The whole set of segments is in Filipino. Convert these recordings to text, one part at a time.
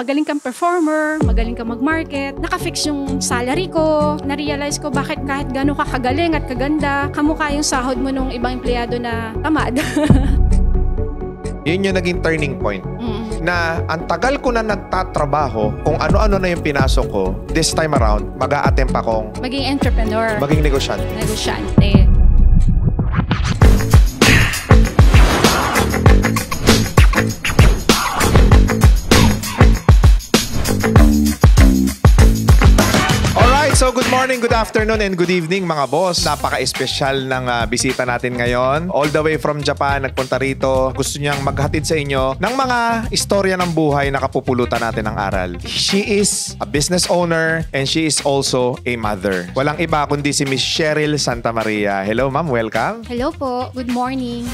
magaling kang performer, magaling kang mag-market, naka-fix yung salary ko, na-realize ko bakit kahit gano'n ka kagaling at kaganda, kamukha yung sahod mo nung ibang empleyado na tamad. Yun yung naging turning point. Na ang tagal ko na nagtatrabaho, kung ano-ano na yung pinasok ko, this time around, mag-a-attempt akong maging entrepreneur. maging negosyante. Negosyante. So good morning, good afternoon, and good evening mga boss. Napaka-espesyal ng bisita natin ngayon. All the way from Japan, nagpunta rito. Gusto niyang maghatid sa inyo ng mga istorya ng buhay na kapupulutan natin ng aral. She is a business owner and she is also a mother. Walang iba kundi si Miss Cheryl Santa Maria. Hello ma'am, welcome. Hello po, good morning.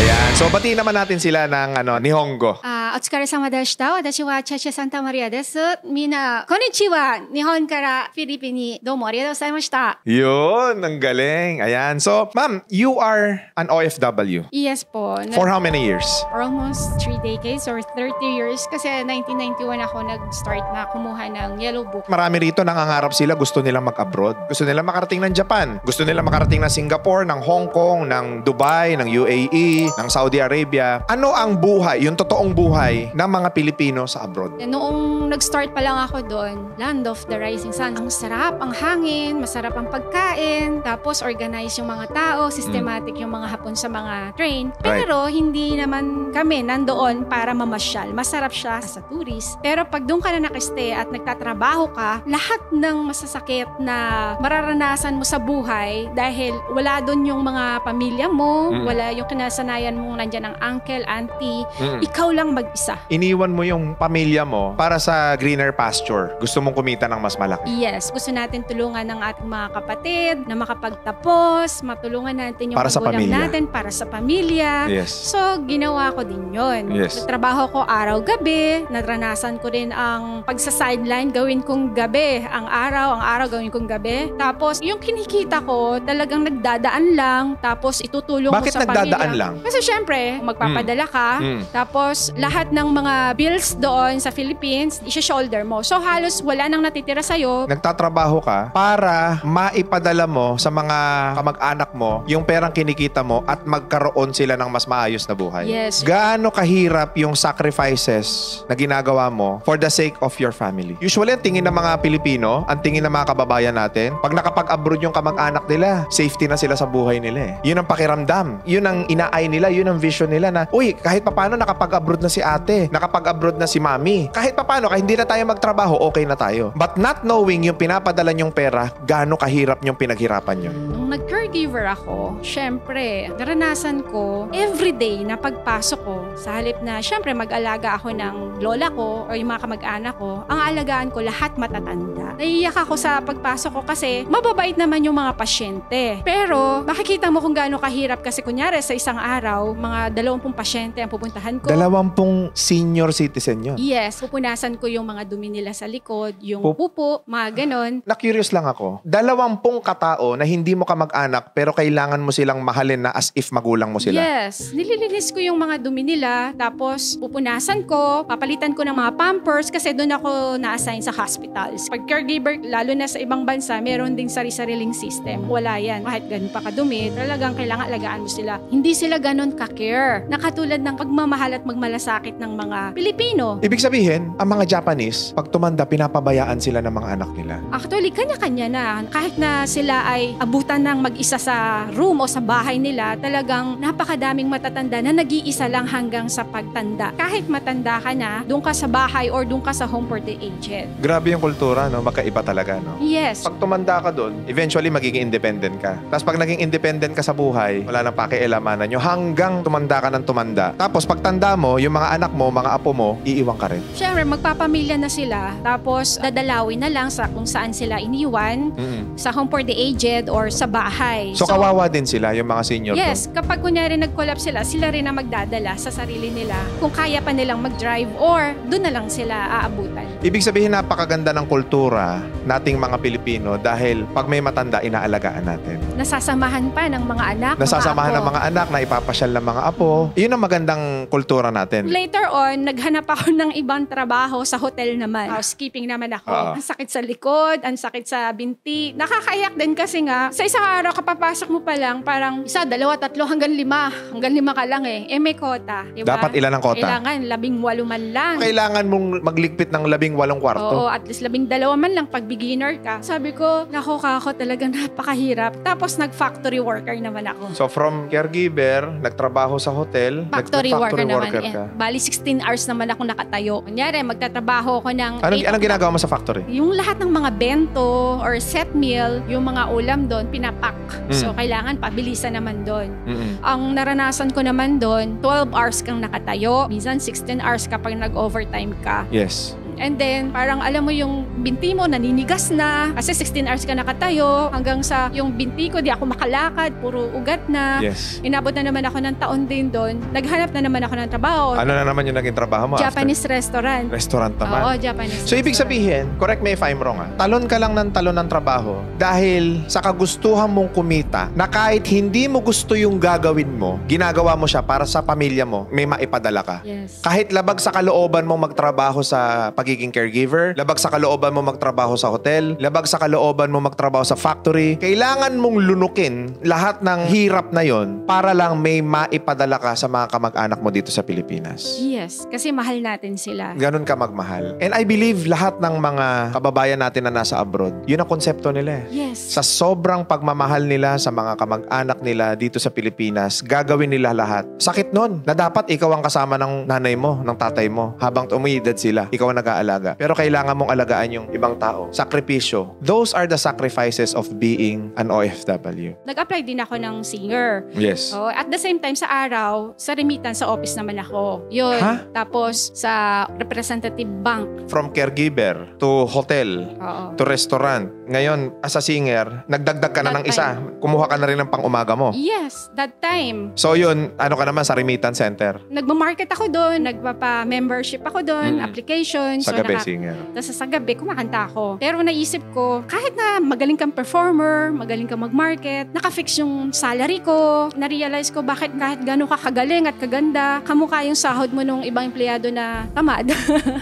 Ayan. So, batiin naman natin sila ng Nihongo. お疲れ様でした。私はチャチャサンタマリアです。みんな、こんにちは。日本からフィリピンにどうもありがとうございました。Yun, ang galing. Ayan. So, ma'am, you are an OFW. Yes po. For how many years? For almost 3 decades or 30 years. Kasi 1991 ako nag-start na kumuha ng Yellow Book. Marami rito nangangarap sila, gusto nilang mag-abroad. Gusto nilang makarating ng Japan. Gusto nilang makarating ng Singapore, ng Hong Kong, ng Dubai, ng UAE, ng Saudi Arabia. Ano ang buhay, yung totoong buhay ng mga Pilipino sa abroad? Noong nag-start pa lang ako doon, Land of the Rising Sun. Ang sarap, ang hangin, masarap ang pagkain, tapos organize yung mga tao, systematic yung mga hapon sa mga train. Pero hindi naman kami nandoon para mamasyal. Masarap siya sa tourist. Pero pag doon ka na nakastay at nagtatrabaho ka, lahat ng masasakit na mararanasan mo sa buhay dahil wala doon yung mga pamilya mo, wala yung kinasanayan mo, nandyan ang uncle, auntie, ikaw lang mag-isa. Iniwan mo yung pamilya mo para sa greener pasture. Gusto mong kumita ng mas malaki. Yes. Gusto natin tulungan ng ating mga kapatid na makapagtapos, matulungan natin yung para sa magulang pamilya. natin para sa pamilya. Yes. So, ginawa ko din yun. Yes. Trabaho ko araw-gabi. Naranasan ko rin ang pagsa-sideline, gawin kong gabi. Ang araw gawin kong gabi. Tapos, yung kinikita ko, talagang nagdadaan lang. Tapos, itutulong Bakit ko sa pamilya. Bakit nagdadaan lang? Kasi syempre, magpapadala ka. Tapos, lahat ng mga bills doon sa Philippines, i-shoulder mo. So, halos wala nang natitira sa'yo. Nagtatrabaho ka para maipadala mo sa mga kamag-anak mo yung perang kinikita mo at magkaroon sila ng mas maayos na buhay. Yes. Gaano kahirap yung sacrifices na ginagawa mo for the sake of your family? Usually, ang tingin ng mga Pilipino, ang tingin ng mga kababayan natin, pag nakapag-abroad yung kamag-anak nila, safety na sila sa buhay nila eh. Yun ang pakiramdam. Yun ang inaay nila, yun ang vision nila na, uy, kahit papano nakapag-abroad na si ate, nakapag-abroad na si mami. Kahit papano, kahit hindi na tayo magtrabaho, okay na tayo. But not knowing yung pinapadala nyong pera, gaano kahirap yung pinaghirapan nyo. Nung nag-caregiver ako, syempre, naranasan ko everyday na pagpasok ko sa halip na syempre mag-alaga ako ng lola ko o yung mga kamag-anak ko, ang alagaan ko lahat matatanda. Naiiyak ako sa pagpasok ko kasi mababait naman yung mga pasyente. Pero makikita mo kung gaano kahirap kasi kunyari sa isang araw, mga 20 pasyente ang pupuntahan ko. 20 senior citizen yun. Yes, pupunasan ko yung mga dumi nila sa likod, yung pupo, mga ganon. Na-curious lang ako. 20 katao na hindi mo kamag-anak pero kailangan mo silang mahalin na as if magulang mo sila. Yes. Nililinis ko yung mga dumi nila, tapos pupunasan ko, papalitan ko ng mga pampers kasi doon ako na-assign sa hospitals. Pag caregiver, lalo na sa ibang bansa, meron ding sari-sariling system. Wala yan. Kahit ganun pa kadumi, talagang kailangan alagaan mo sila. Hindi sila ganun ka-care. Nakatulad ng pagmamahal at magmalasakit ng mga Pilipino. Ibig sabihin, ang mga Japanese, pag tumanda, pinapabayaan sila ng mga anak nila. Actually, kanya-kanya na. Kahit na sila ay abutan ng mag-isa sa room o sa bahay nila, talagang napakadaming matatanda na nag-iisa lang hanggang sa pagtanda. Kahit matanda ka na, doon ka sa bahay or doon ka sa home for the aged. Grabe yung kultura, no? Magkaiba talaga, no? Yes. Pag tumanda ka doon, eventually magiging independent ka. Tapos pag naging independent ka sa buhay, wala nang pakialamanan nyo hanggang tumanda ka ng tumanda. Tapos pag tanda mo, yung mga anak mo, mga apo mo, iiwan ka rin. Siyempre, magpapamilya na sila. Tapos dadalawin na lang sa kung saan sila iniwan. Sa home for the aged or sa bahay. So kawawa din sila, yung mga senior yes, kapag kunyari nag-collapse sila rin ang magdadala sa sarili nila kung kaya pa nilang mag-drive or doon na lang sila aabutan. Ibig sabihin, napakaganda ng kultura nating mga Pilipino dahil pag may matanda, inaalagaan natin. Nasasamahan pa ng mga anak, Nasasamahan mga ng mga anak, na ipapasyal ng mga apo. Yun ang magandang kultura natin. Later on, naghanap ako ng ibang trabaho sa hotel naman. Housekeeping naman ako. Ang sakit sa likod, ang sakit sa binti. Nakakaiyak din kasi nga, sa isang araw kapapasok mo pa lang, parang 1, 2, 3 hanggang 5. Hanggang 5 ka lang eh. May kota. Diba? Dapat ilan ang kota? Kailangan 18 man lang. Kailangan mong magligpit ng 18 kwarto. Oo, at least 12 man lang pag beginner ka. Sabi ko, nako kako, talagang napakahirap. Tapos nag-factory worker naman ako. So from caregiver, nagtrabaho sa hotel, Factory worker naman. ka. Bali 16 hours naman ako nakatayo. Kunyari, magtatrabaho ako ng... Anong ginagawa mo sa factory? Yung lahat ng mga bento or set meal, yung mga ulam doon, pinapak. So, kailangan pabilisan naman doon. Ang naranasan ko naman doon, 12 hours kang nakatayo. Minsan, 16 hours kapag nag-overtime ka. Yes. And then, parang alam mo yung binti mo, naninigas na. Kasi 16 hours ka nakatayo. Hanggang sa yung binti ko, di ako makalakad. Puro ugat na. Yes. Inabot na naman ako ng taon din doon. Naghanap na naman ako ng trabaho. Ano na naman yung naging trabaho mo? Japanese restaurant. Restaurant naman. Oo, Japanese So, ibig sabihin, correct me if I'm wrong talon ka lang ng talon ng trabaho dahil sa kagustuhan mong kumita na kahit hindi mo gusto yung gagawin mo, ginagawa mo siya para sa pamilya mo, may maipadala ka. Yes. Kahit labag sa kalooban mong magtrabaho sa pagiging caregiver, labag sa kalooban mo magtrabaho sa hotel, labag sa kalooban mo magtrabaho sa factory, kailangan mong lunukin lahat ng hirap na yon para lang may maipadala ka sa mga kamag-anak mo dito sa Pilipinas. Yes, kasi mahal natin sila. Ganon ka magmahal. And I believe lahat ng mga kababayan natin na nasa abroad, yun ang konsepto nila eh. Yes. Sa sobrang pagmamahal nila sa mga kamag-anak nila dito sa Pilipinas, gagawin nila lahat. Sakit nun na dapat ikaw ang kasama ng nanay mo, ng tatay mo, habang umiidad sila, ikaw ang nag-aalaga. Pero kailangan mong alagaan yung ibang tao. Sakripisyo. Those are the sacrifices of being an OFW. Nag-apply din ako ng singer. Yes. Oh, at the same time, sa araw, sa remittance sa office naman ako. Yun. Ha? Tapos, sa representative bank. From caregiver to hotel Oo. to restaurant. Ngayon, as a singer, nagdagdag ka na That ng isa. Kumuha ka na rin ng pang-umaga mo. Yes, that time. So yun, ano ka naman sa remittance center? Nagmamarket ako doon, nagpapa-membership ako doon, application. Sa gabi, singer. Tapos sa gabi, kumakanta ako. Pero naisip ko, kahit na magaling kang performer, magaling kang mag-market, nakafix yung salary ko, na-realize ko bakit kahit gano'n ka kagaling at kaganda, kamukha yung sahod mo nung ibang empleyado na tamad.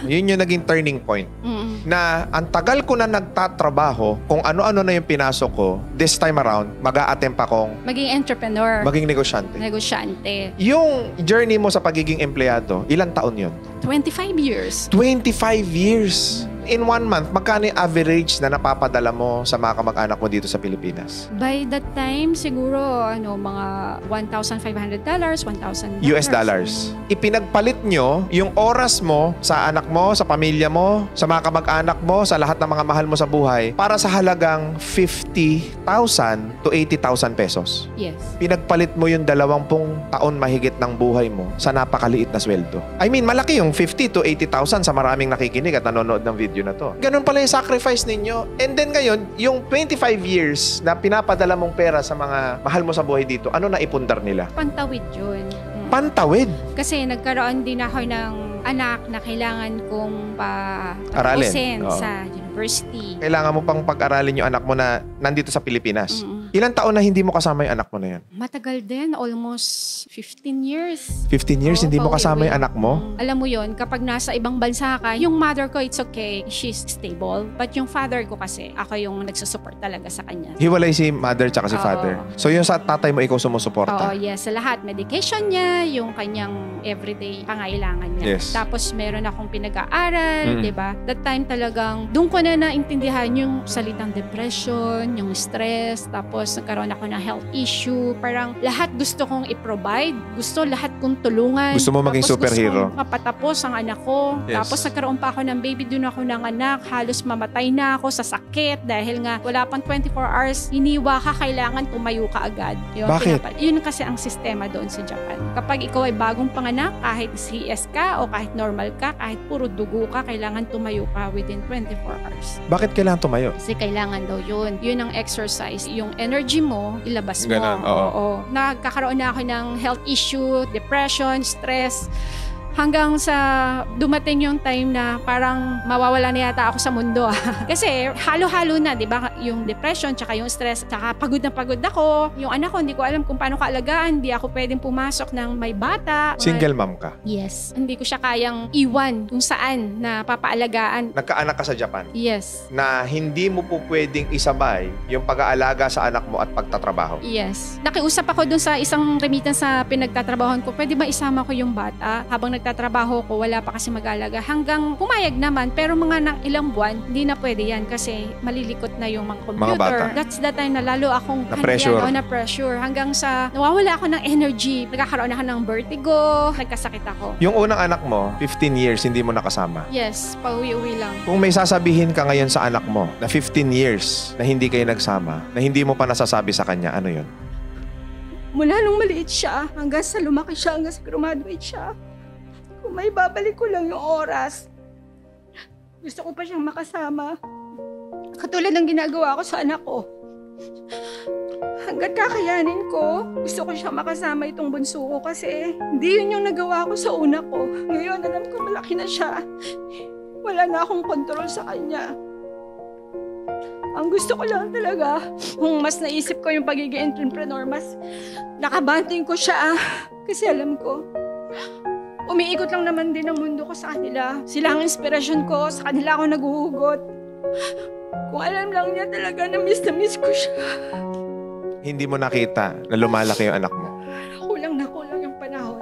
Yun yung naging turning point. Na ang tagal ko na nagtatrabaho, kung ano-ano na yung pinasok ko, this time around, mag-a-attempt akong Maging entrepreneur. maging negosyante. Negosyante. Yung journey mo sa pagiging empleyado, ilang taon yun? 25 years. 25 years. In 1 month, magkano yung average na napapadala mo sa mga kamag-anak mo dito sa Pilipinas? By that time, siguro, mga $1,500, $1,000. US dollars. Ipinagpalit nyo yung oras mo sa anak mo, sa pamilya mo, sa mga kamag-anak mo, sa lahat ng mga mahal mo sa buhay para sa halagang 50,000 to 80,000 pesos. Yes. Pinagpalit mo yung 20 taon mahigit ng buhay mo sa napakaliit na sweldo. I mean, malaki yung 50 to 80,000 sa maraming nakikinig at nanonood ng video na to. Ganun pala yung sacrifice ninyo. And then ngayon, yung 25 years na pinapadala mong pera sa mga mahal mo sa buhay dito, ano na ipundar nila? Pantawid yun. Pantawid. Kasi nagkaroon din ako ng anak na kailangan kong Aralin. Oo. sa university. Kailangan mo pang pag-aralin yung anak mo na nandito sa Pilipinas. Ilang taon na hindi mo kasama yung anak mo na yan? Matagal din. Almost 15 years. 15 years, hindi mo kasama yung anak mo? Alam mo yon, kapag nasa ibang bansa ka, yung mother ko, it's okay. She's stable. But yung father ko kasi, ako yung nagsusupport talaga sa kanya. Hiwalay si mother tsaka si Oo. father. So yung sa tatay mo, ikaw Oo, sumusuporta? yes. Sa lahat. Medication niya, yung kanyang everyday pangailangan niya. Yes. Tapos meron akong pinag-aaral, di ba? That time talagang, doon ko na naintindihan yung salitang depression, yung stress, tapos nagkaroon ako ng health issue. Parang lahat gusto kong i-provide. Gusto lahat kong tulungan. Gusto mo maging Tapos superhero. Gusto kong mapatapos ang anak ko. Yes. Tapos nagkaroon pa ako ng baby, doon ako ng anak. Halos mamatay na ako sa sakit dahil nga wala pang 24 hours. Hiniwa ka, kailangan tumayo ka agad. Yun, Bakit? Yun kasi ang sistema doon sa Japan. Kapag ikaw ay bagong panganak, kahit CS ka o kahit normal ka, kahit puro dugo ka, kailangan tumayo ka within 24 hours. Bakit kailangan tumayo? Kasi kailangan daw yun. Yun ang exercise, yung energy mo, ilabas mo. Ganon, oo. Nagkakaroon na ako ng health issue, depression, stress. Hanggang sa dumating yung time na parang mawawala na yata ako sa mundo. Kasi halo-halo na, di ba? Yung depression, tsaka yung stress, tsaka pagod na pagod ako. Yung anak ko, hindi ko alam kung paano kaalagaan. Hindi ako pwedeng pumasok ng may bata. Single mom ka? Yes. Hindi ko siya kayang iwan kung saan na papaalagaan. Nagkaanak ka sa Japan? Yes. Na hindi mo po pwedeng isabay yung pag-aalaga sa anak mo at pagtatrabaho? Yes. Nakiusap ako dun sa isang remittance sa pinagtatrabahoan ko. Pwede ba isama ko yung bata habang nagtatrabaho ko, wala pa kasi mag-alaga. Hanggang pumayag naman, pero mga ilang buwan, hindi na pwede yan kasi malilikot na yung mga computer. Mga bata. That's the time na lalo akong Na-pressure. na-pressure. Hanggang sa nawawala ako ng energy. Nagkakaroon ako ng vertigo, nagkasakit ako. Yung unang anak mo, 15 years hindi mo nakasama. Yes, pauwi-uwi lang. Kung may sasabihin ka ngayon sa anak mo na 15 years na hindi kayo nagsama, na hindi mo pa nasasabi sa kanya, ano yun? Mula nung maliit siya, hanggang sa lumaki siya, hanggang sa graduate siya, kung may babalik ko lang yung oras, gusto ko pa siyang makasama. Katulad ng ginagawa ko sa anak ko. Hanggat kakayanin ko, gusto ko siyang makasama itong bunso ko kasi hindi yun yung nagawa ko sa una ko. Ngayon, alam ko malaki na siya. Wala na akong kontrol sa kanya. Ang gusto ko lang talaga, kung mas naisip ko yung pagiging entrepreneur, mas nakabanting ko siya. Kasi alam ko, umiikot lang naman din ang mundo ko sa kanila. Sila ang inspirasyon ko, sa kanila ako naguhugot. Kung alam lang niya talaga na miss ko siya. Hindi mo nakita na lumalaki yung anak mo. Kulang yung panahon.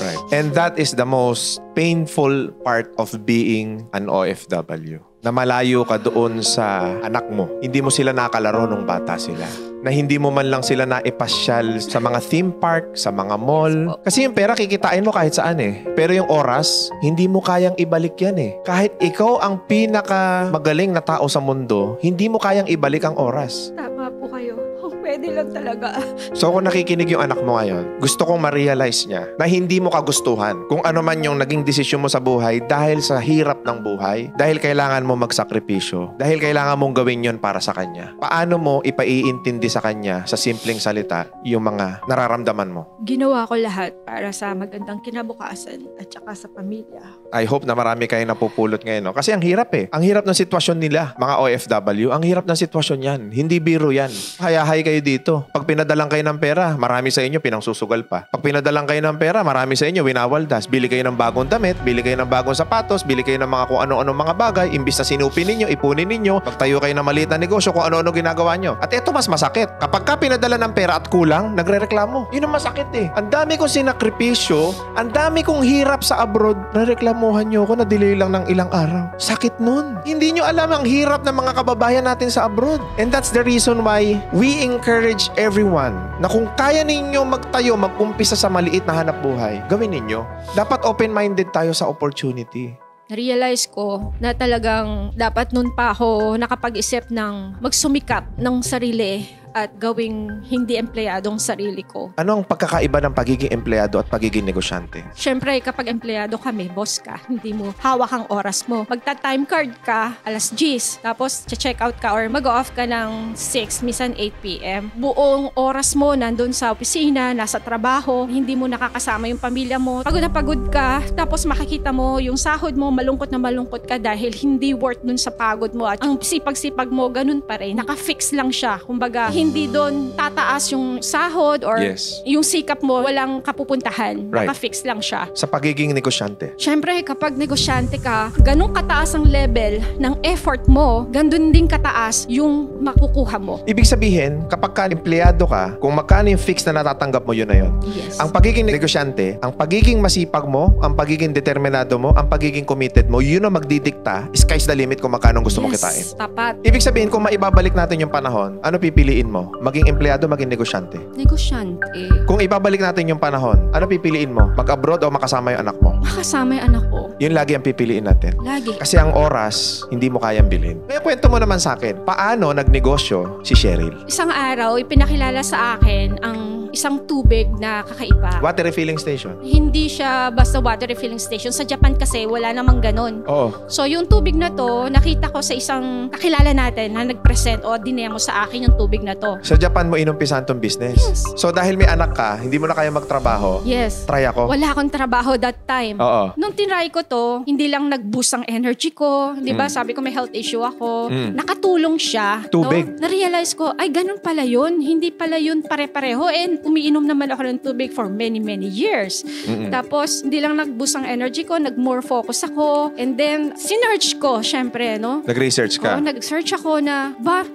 Right. And that is the most painful part of being an OFW. Na malayo ka doon sa anak mo. Hindi mo sila nakalaro nung bata sila. Na hindi mo man lang sila naipasyal sa mga theme park, sa mga mall. Kasi yung pera kikitain mo kahit saan eh. Pero yung oras, hindi mo kayang ibalik yan eh. Kahit ikaw ang pinaka magaling na tao sa mundo, hindi mo kayang ibalik ang oras. Tama po kayo. Pwede lang talaga. So kung nakikinig yung anak mo ngayon, gusto kong ma-realize niya na hindi mo kagustuhan kung ano man yung naging desisyon mo sa buhay dahil sa hirap ng buhay, dahil kailangan mo magsakripisyo, dahil kailangan mong gawin yon para sa kanya. Paano mo ipaiintindi sa kanya sa simpleng salita yung mga nararamdaman mo? Ginawa ko lahat para sa magandang kinabukasan at saka sa pamilya. I hope na marami kayo napupulot ngayon. No? Kasi ang hirap eh. Ang hirap ng sitwasyon nila, mga OFW. Ang hirap ng sitwasyon yan. Hindi biro yan. Hayahay kayo dito. Pag pinadalang kayo ng pera, marami sa inyo pinangsusugal pa. Pag pinadalang kayo ng pera, marami sa inyo winawaldas. Bili kayo ng bagong damit, bili kayo ng bagong sapatos, bili kayo ng mga kung ano-ano mga bagay. Imbis na sinupin ninyo, ipunin ninyo, magtayo kayo ng maliit na negosyo kung ano-ano ginagawa nyo. At ito mas masakit. Kapag ka pinadala ng pera at kulang, nagrereklamo. Yun ang masakit eh. Ang dami kong sinakripisyo, ang dami kong hirap sa abroad, rereklamuhan nyo ako na delay lang ng ilang araw. Sakit nun. Hindi nyo alam ang hirap ng mga kababayan natin sa abroad. And that's the reason why we encourage everyone na kung kaya ninyo magtayo, mag-umpisa sa maliit na hanap buhay, gawin ninyo. Dapat open-minded tayo sa opportunity. Na-realize ko na talagang dapat nun pa ako nakapag-isip ng magsumikap ng sarili at gawing hindi empleyadong sarili ko. Ano ang pagkakaiba ng pagiging empleyado at pagiging negosyante? Siyempre, kapag empleyado kami, boss ka, hindi mo hawak ang oras mo. Magta-time card ka, alas 10, tapos check out ka or mag-off ka ng 6, minsan 8 p.m. Buong oras mo nandun sa opisina, nasa trabaho, hindi mo nakakasama yung pamilya mo. Pagod na pagod ka, tapos makikita mo yung sahod mo, malungkot na malungkot ka dahil hindi worth dun sa pagod mo. At ang sipag-sipag mo, ganun pa rin. Naka-fix lang siya. Kumbaga, hindi doon tataas yung sahod or yung sikap mo, walang kapupuntahan. Right. Naka-fix lang siya. Sa pagiging negosyante. Siyempre, kapag negosyante ka, ganun kataas ang level ng effort mo, ganun din kataas yung makukuha mo. Ibig sabihin, kapag ka empleyado ka, kung magkano yung fix na natatanggap mo, yun na yun. Yes. Ang pagiging negosyante, ang pagiging masipag mo, ang pagiging determinado mo, ang pagiging committed mo, yun ang magdidikta, sky's the limit kung magkano gusto mong kitain. Tapat. Ibig sabihin, kung maibabalik natin yung panahon, ano pipiliin mo? Maging empleyado, maging negosyante? Negosyante. Kung ibabalik natin yung panahon, ano pipiliin mo? Mag-abroad o makasama yung anak mo? Makasama yung anak ko. Yun lagi ang pipiliin natin. Lagi. Kasi ang oras, hindi mo kayang bilhin. Kaya kwento mo naman sa akin, paano nagnegosyo si Cheryl? Isang araw, ipinakilala sa akin ang isang tubig na kakaiba. Water refilling station. Hindi siya basta water refilling station. Sa Japan kasi wala namang ganun. Oo. So yung tubig na to, nakita ko sa isang kakilala natin na nag-present o dinemo sa akin yung tubig na to. Sa Japan mo inumpisahan tong business. Yes. So dahil may anak ka, hindi mo na kaya magtrabaho. Yes. Try ako. Wala akong trabaho that time. Oo. Nung tinry ko to, hindi lang nag-boost ang energy ko. Di ba? Sabi ko may health issue ako. Nakatulong siya. Tubig. No? Na-realize ko, ay ganun pala yun. Hindi pala yun pare-pareho. And umiinom naman ako ng tubig for many years. Tapos, hindi lang nag-boost ang energy ko, nag-more focus ako. And then, sinearch ko, syempre, no? Nag-research ka. Oo, nag-search ako na,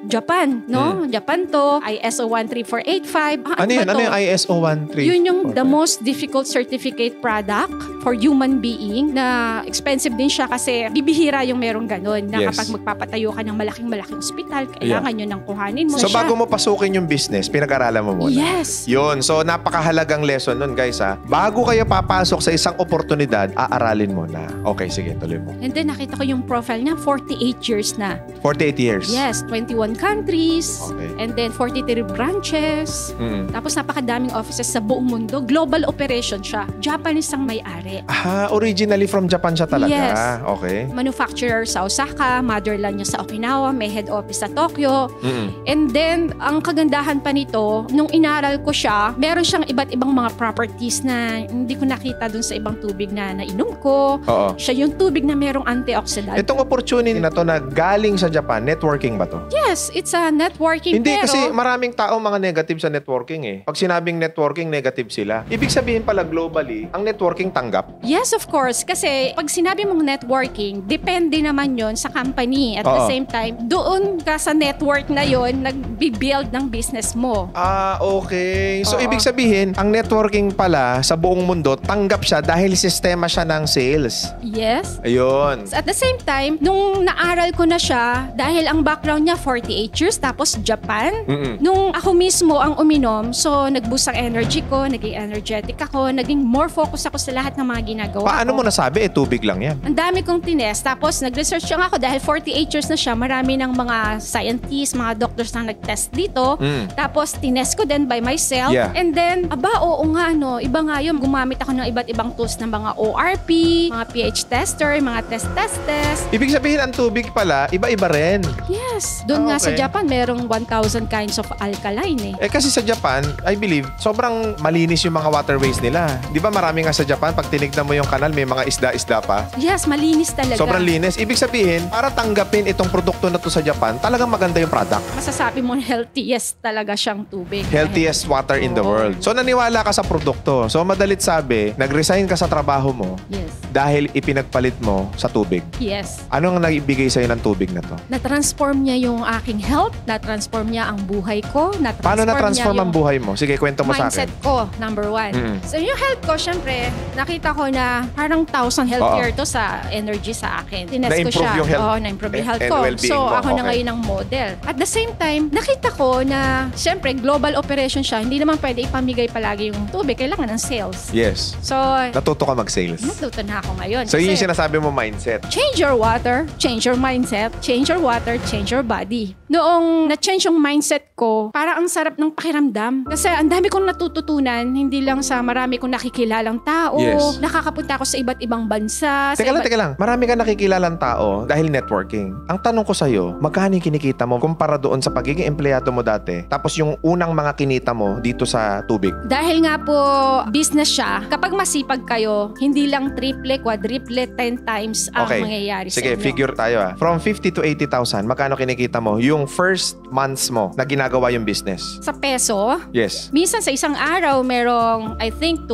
Japan, no? Japan to, ISO 13485. Ano yun? Ano yung ISO 134? Yun yung the most difficult certificate product for human being na expensive din siya kasi bibihira yung merong ganun na Yes. kapag magpapatayo ka ng malaking ospital, kailangan yun ang kuhanin mo. So siya. bago mo pasukin yung business, pinag-aralan mo muna. Yes. Yun. So napakahalagang lesson nun guys ha. Bago kayo papasok sa isang oportunidad, aaralin mo na. Okay, sige, tuloy mo. And then nakita ko yung profile niya, 48 years na. 48 years. Yes, 21 countries. Okay. And then 43 branches. Tapos napakadaming offices sa buong mundo. Global operation siya. Japanese ang may-ari. Originally from Japan siya talaga. Yes. Okay. Manufacturer sa Osaka, motherland niya sa Okinawa, may head office sa Tokyo. And then, ang kagandahan pa nito, nung inaral ko siya, meron siyang iba't ibang mga properties na hindi ko nakita dun sa ibang tubig na nainom ko. Oo. Siya yung tubig na merong antioxidant. Itong opportunity na to na galing sa Japan, networking ba to? Yes, it's a networking Hindi pero... kasi maraming tao mga negative sa networking eh. Pag sinabing networking, negative sila. Ibig sabihin pala globally, ang networking tanggap. Yes, of course. Kasi pag sinabi mong networking, depende naman yon sa company. At the Oo. same time, doon ka sa network na yon nag-build ng business mo. Okay. So, Oo. ibig sabihin, ang networking pala sa buong mundo, tanggap siya dahil sistema siya ng sales. Yes. Ayun. At the same time, nung naaral ko na siya, dahil ang background niya 48 years, tapos Japan, nung ako mismo ang uminom, so nag-boost ang energy ko, naging energetic ako, naging more focus ako sa lahat ng mga ginagawa Paano ko. mo nasabi? Tubig lang yan. Ang dami kong tinest. Tapos, nag-research lang ako dahil 48 years na siya. Marami ng mga scientists, mga doctors na nag-test dito. Tapos, tinest ko din by myself. Yeah. And then, oo nga, no. Iba nga yun. Gumamit ako ng iba't ibang tools ng mga ORP, mga pH tester, mga test. Ibig sabihin, ang tubig pala, iba-iba rin. Yes. Doon nga sa Okay. Japan, merong 1,000 kinds of alkaline eh. Kasi sa Japan, I believe, sobrang malinis yung mga waterways nila. Di ba marami nga sa Japan, pag tinignan mo yung kanal, may mga isda-isda pa. Yes, malinis talaga. Sobrang linis. Ibig sabihin, para tanggapin itong produkto na to sa Japan, talagang maganda yung product. Masasabi mo healthiest talaga siyang tubig. Healthiest water in the Oo. world. So naniwala ka sa produkto. So madalit sabi, nag-resign ka sa trabaho mo Yes. dahil ipinagpalit mo sa tubig. Yes. Anong naibigay sa'yo ng tubig na to? Na-transform niya yung aking health, na-transform niya ang buhay ko, Paano na-transform niya ang yung buhay mo? Sige, kwento mo sa akin. mindset ko, number one. So yung health ko, syempre, nakita ko na parang 1,000 healthier to sa energy sa akin. Tinest ko Na-improve siya. yung health Oo, na-improve yung health and ko. well-being So mo. ako na Okay. ngayon ang model. At the same time, nakita ko na, syempre, global operation siya. Hindi naman pwede ipamigay palagi yung tubig. Kailangan ng sales. Yes. So, Natuto ka mag-sales. natuto na ako ngayon. So yun yung Kasi, sinasabi mo mindset. change your water, change your mindset, change your water, change your body. Noong na-change yung mindset ko, parang ang sarap ng pakiramdam. Kasi ang dami kong natututunan, hindi lang sa marami kong nakikilalang tao, Yes. nakakapunta ako sa iba't ibang bansa. Teka lang. Marami ka nakikilalang tao dahil networking. Ang tanong ko sa'yo, magkano yung kinikita mo kumpara doon sa pagiging empleyado mo dati? Tapos yung unang mga kinita mo dito sa tubig. Dahil nga po, business siya, kapag masipag kayo, hindi lang triple, quadruple, 10 times ang Okay. mangyayari Sige, sa inyo. figure tayo ah. From 50 to 80,000, magkano kinikita mo yung first months mo na ginagawa yung business? Sa peso, Yes. minsan sa isang araw, merong, I think,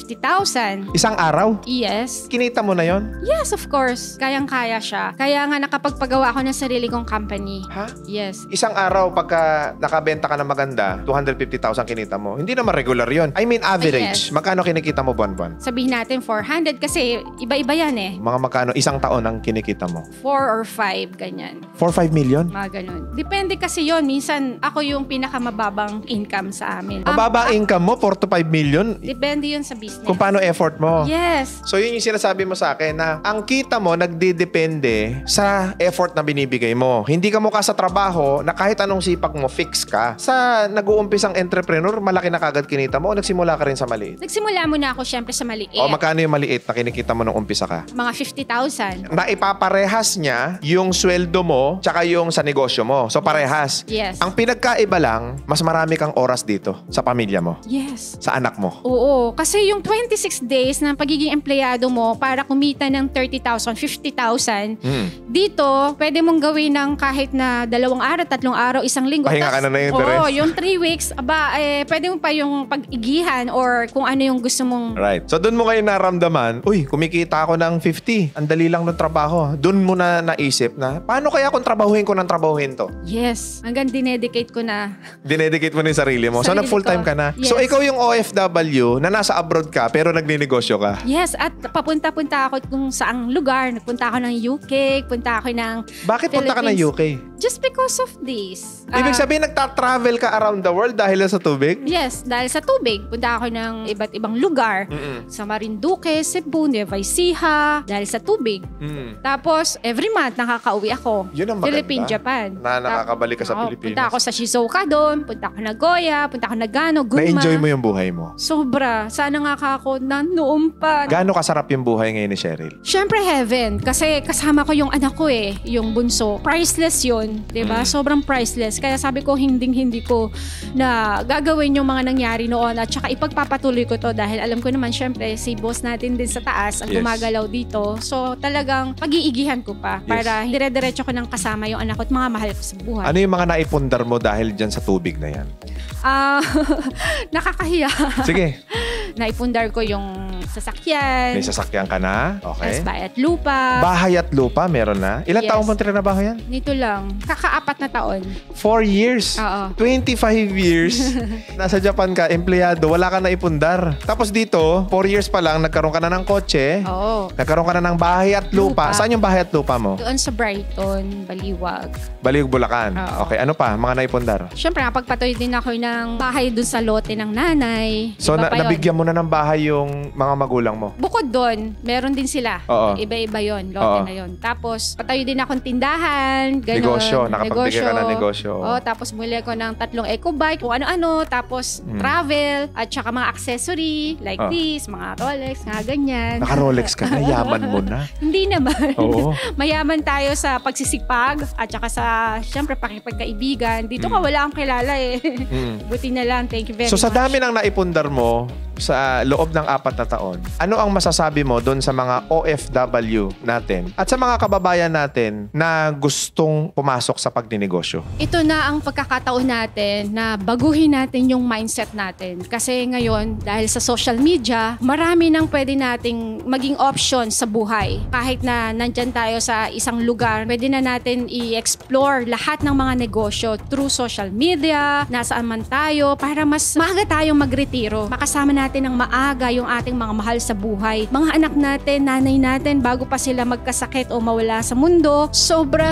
250,000. Isang araw? Yes. Kinita mo na yon? Yes, of course. Kayang-kaya siya. Kaya nga nakapagpagawa ako ng sarili kong company. Ha? Yes. Isang araw pagka nakabenta ka ng maganda, 250,000 kinita mo. Hindi naman regular yon. I mean average. Yes. Magkano kinikita mo buwan-buwan? Sabihin natin 400 kasi iba-iba yan eh. Mga magkano isang taon ang kinikita mo? 4 or 5, ganyan. 4-5 million? Mga ganun. Depende kasi yon. Minsan, ako yung pinakamababang income sa amin. Mababa income mo, 4 to 5 million. Depende yun sa business. Kung paano effort mo. trabaho. Yes. So yun yung sinasabi mo sa akin na ang kita mo nagdidepende sa effort na binibigay mo. Hindi ka mukha sa trabaho na kahit anong sipag mo, fix ka. Sa nag-uumpisang entrepreneur, malaki na kagad kinita mo o nagsimula ka rin sa maliit? Nagsimula muna ako syempre sa maliit. O magkano yung maliit na kinikita mo nung umpisa ka? Mga 50,000. Na ipaparehas niya yung sweldo mo tsaka yung sa negosyo mo. So parehas. Yes. Ang pinagkaiba lang, mas marami kang oras dito sa pamilya mo, Yes. sa anak mo. Oo. Kasi yung 26 days ng pagiging empleyado mo para kumita ng 30,000, 50,000, dito, pwede mong gawin ng kahit na 2 araw, 3 araw, 1 linggo. Pahinga ka na yung the Oo, rest. yung 3 weeks, pwede mo pa yung pag-igihan or kung ano yung gusto mong... Right. So doon mo ngayon naramdaman, uy, kumikita ako ng 50. Ang dali lang ng trabaho. Doon mo na naisip na, paano kaya kung trabahuhin ko ng trabahuhin to? Yes. Hanggang dinedicate ko na. Dinedicate mo na yung sarili mo. So Sarili nag-full-time ko. ka na. Yes. So ikaw yung OFW na nasa abroad ka pero nagninegosyo ka. Yes, at papunta-punta ako kung saang lugar. Nagpunta ako ng UK, punta ako ng Bakit punta ka ng Philippines. UK? Just because of this. Ibig sabihin, nagta-travel ka around the world dahil sa tubig? Yes, dahil sa tubig. Punta ako ng iba't ibang lugar. Sa Marinduque, Cebu, Nueva Ecija. Dahil sa tubig. Tapos, every month, nakakauwi ako. Yun ang maganda. Philippines, Japan. Na nakakabalik ka sa Pilipinas. Punta ako sa Shizuoka doon. Punta ako na Nagoya. Punta ako na Nagano, Gunma. Na-enjoy mo yung buhay mo? Sobra. Sana nga ako na noon pa. Gaano kasarap yung buhay ngayon ni Cheryl? Siyempre heaven. Kasi kasama ko yung anak ko yung bunso. Priceless yun. Diba? Sobrang priceless. Kaya sabi ko, hindi ko na gagawin yung mga nangyari noon at saka ipagpapatuloy ko to dahil alam ko naman siyempre si boss natin din sa taas ang Yes. gumagalaw dito. So talagang pag-iigihan ko pa para dire-diretso ko ng kasama yung anak ko at mga mahal ko sa buhay. Ano yung mga naipundar mo dahil dyan sa tubig na yan? Nakakahiya. Sige. Naipundar ko yung sasakyan. May sasakyan ka na? Okay. Tapos bayat lupa. Bahay at lupa, meron na? Ilang Yes. taong mo trinabaho yan? Nito lang. Kaka-4 na taon. 4 years. Oo. 25 years. Nasa Japan ka, empleyado, wala ka na ipundar. Tapos dito, 4 years pa lang, nagkaroon ka na ng kotse. Oo. Nagkaroon ka na ng bahay at lupa. Lupa. Saan yung bahay at lupa mo? Doon sa Brighton, Baliwag. Baliwag, Bulacan. Oo. Okay, ano pa? Mga naipundar? Siyempre, napagpatuloy din ako ng bahay doon sa lote ng nanay. So, Iba pa yun. nabigyan mo na ng bahay yung mga magulang mo? Bukod doon, meron din sila. Oo. Iba-iba yon, lote Oo. na yon. Tapos, patayo din akong tindahan, gano'n. Negosyo, nakapagbigay ka ng negosyo. Oo, tapos muli ko ng 3 eco bike, kung ano-ano, tapos travel, at saka mga accessory, like this, mga Rolex, mga ganyan. Naka-Rolex ka na, yaman mo na. Hindi naman. Oo. Mayaman tayo sa pagsisipag at saka sa, syempre, pakipagkaibigan. Dito ka, wala akong kilala Buti na lang. Thank you very So much. sa dami ng naipundar mo sa loob ng 4 na taon, ano ang masasabi mo doon sa mga OFW natin at sa mga kababayan natin na gustong pumasok sa pagninegosyo? Ito na ang pagkakataon natin na baguhin natin yung mindset natin. Kasi ngayon, dahil sa social media, marami nang pwede nating maging option sa buhay. Kahit na nandyan tayo sa isang lugar, pwede na natin i-explore lahat ng mga negosyo through social media, nasaan man tayo, para mas maaga tayong magretiro. Makasama natin ng maaga yung ating mga mahal sa buhay. Mga anak natin, nanay natin, bago pa sila magkasakit o mawala sa mundo, sobrang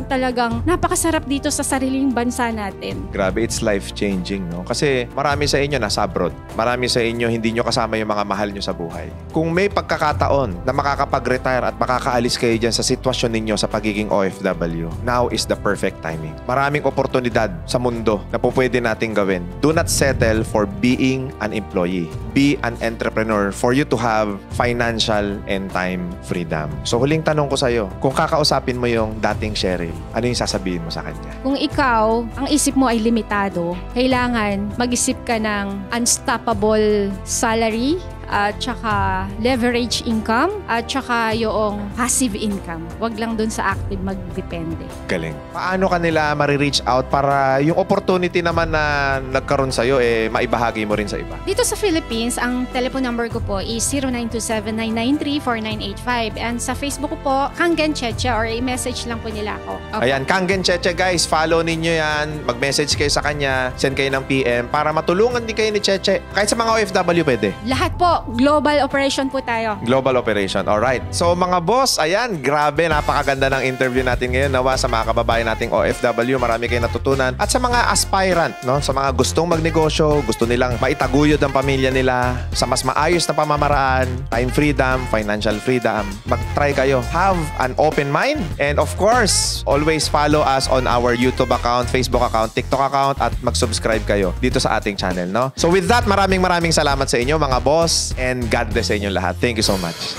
talagang napakasarap dito sa sariling bansa natin. Grabe, it's life-changing, no? Kasi marami sa inyo nasa abroad. Marami sa inyo hindi nyo kasama yung mga mahal nyo sa buhay. Kung may pagkakataon na makakapag-retire at makakaalis kayo dyan sa sitwasyon ninyo sa pagiging OFW, now is the perfect timing. Maraming oportunidad sa mundo na po pwede nating gawin. Do not settle for being an employee. Be an entrepreneur for you to have financial and time freedom. So huling tanong ko sa'yo, kung kakausapin mo yung dating Cheryl, ano yung sasabihin mo sa kanya? Kung ikaw, ang isip mo ay limitado, kailangan mag-isip ka ng unstoppable salary, at saka leverage income, at saka yung passive income. Wag lang dun sa active magdepende. Galing. Paano kanila marireach out para yung opportunity naman na nagkaroon sa'yo, maibahagi mo rin sa iba? Dito sa Philippines, ang telephone number ko po is 0927-993-4985. And sa Facebook ko po, Kangen Cheche, or i-message lang po nila ako. Opo. Ayan, Kangen Cheche guys, follow ninyo yan. Mag-message kayo sa kanya, send kayo ng PM para matulungan din kayo ni Cheche. Kahit sa mga OFW pwede. Lahat po, po, global operation po tayo. Global operation. Alright. So mga boss, ayan, grabe, napakaganda ng interview natin ngayon. Nawa sa mga kababayan nating OFW, marami kayong natutunan. At sa mga aspirant, no, sa mga gustong magnegosyo, gusto nilang maitaguyod ang pamilya nila sa mas maayos na pamamaraan, time freedom, financial freedom, mag-try kayo. Have an open mind. And of course, always follow us on our YouTube account, Facebook account, TikTok account, at mag-subscribe kayo dito sa ating channel, no? So with that, maraming salamat sa inyo mga boss, and God bless sa inyo lahat. Thank you so much.